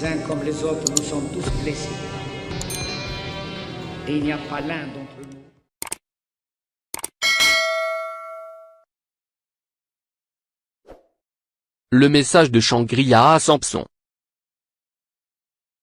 Les uns comme les autres, nous sommes tous blessés. Et il n'y a pas l'un d'entre nous. Le message de Shangri-La à Samson.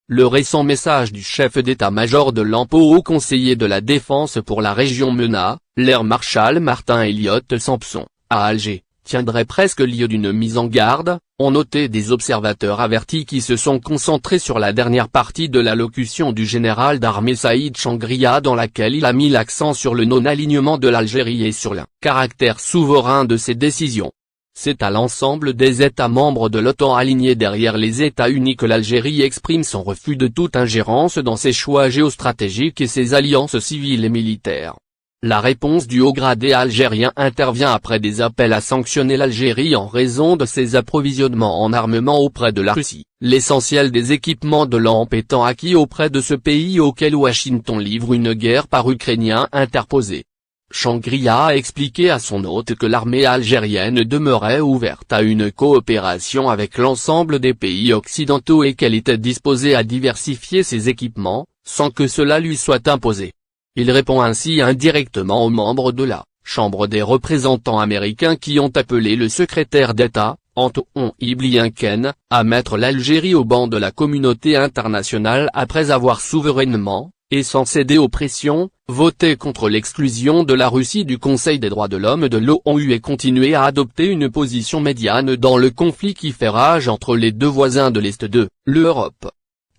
Le récent message du chef d'état-major de l'ANPO au conseiller de la défense pour la région MENA, l'air Marshal Martin Elliott Sampson, à Alger, tiendrait presque lieu d'une mise en garde, ont noté des observateurs avertis qui se sont concentrés sur la dernière partie de l'allocution du général d'armée Saïd Shangri-La dans laquelle il a mis l'accent sur le non-alignement de l'Algérie et sur le caractère souverain de ses décisions. C'est à l'ensemble des États membres de l'OTAN alignés derrière les États-Unis que l'Algérie exprime son refus de toute ingérence dans ses choix géostratégiques et ses alliances civiles et militaires. La réponse du haut gradé algérien intervient après des appels à sanctionner l'Algérie en raison de ses approvisionnements en armement auprès de la Russie, l'essentiel des équipements de l'ANP étant acquis auprès de ce pays auquel Washington livre une guerre par Ukrainiens interposés. Shangri-La a expliqué à son hôte que l'armée algérienne demeurait ouverte à une coopération avec l'ensemble des pays occidentaux et qu'elle était disposée à diversifier ses équipements, sans que cela lui soit imposé. Il répond ainsi indirectement aux membres de la Chambre des représentants américains qui ont appelé le secrétaire d'État, Anthony Blinken, à mettre l'Algérie au banc de la communauté internationale après avoir souverainement, et sans céder aux pressions, voté contre l'exclusion de la Russie du Conseil des droits de l'homme de l'ONU et continué à adopter une position médiane dans le conflit qui fait rage entre les deux voisins de l'Est de l'Europe.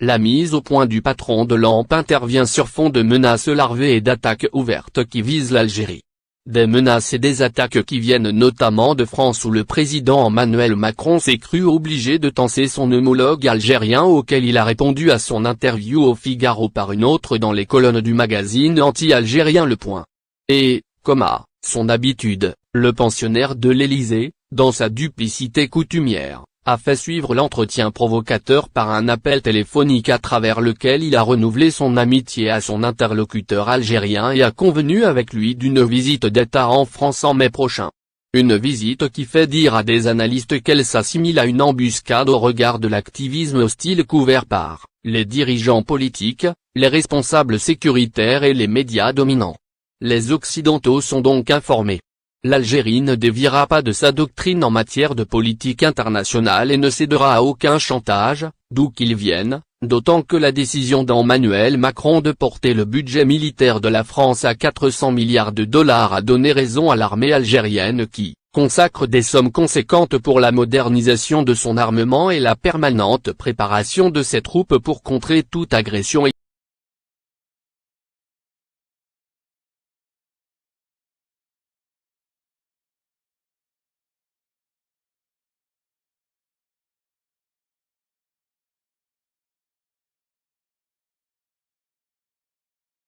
La mise au point du patron de l'ANP intervient sur fond de menaces larvées et d'attaques ouvertes qui visent l'Algérie. Des menaces et des attaques qui viennent notamment de France où le président Emmanuel Macron s'est cru obligé de tancer son homologue algérien auquel il a répondu à son interview au Figaro par une autre dans les colonnes du magazine anti-algérien Le Point. Et, comme à son habitude, le pensionnaire de l'Élysée, dans sa duplicité coutumière, a fait suivre l'entretien provocateur par un appel téléphonique à travers lequel il a renouvelé son amitié à son interlocuteur algérien et a convenu avec lui d'une visite d'État en France en mai prochain. Une visite qui fait dire à des analystes qu'elle s'assimile à une embuscade au regard de l'activisme hostile couvert par les dirigeants politiques, les responsables sécuritaires et les médias dominants. Les Occidentaux sont donc informés. L'Algérie ne déviera pas de sa doctrine en matière de politique internationale et ne cédera à aucun chantage, d'où qu'il vienne, d'autant que la décision d'Emmanuel Macron de porter le budget militaire de la France à 400 milliards de dollars a donné raison à l'armée algérienne qui consacre des sommes conséquentes pour la modernisation de son armement et la permanente préparation de ses troupes pour contrer toute agression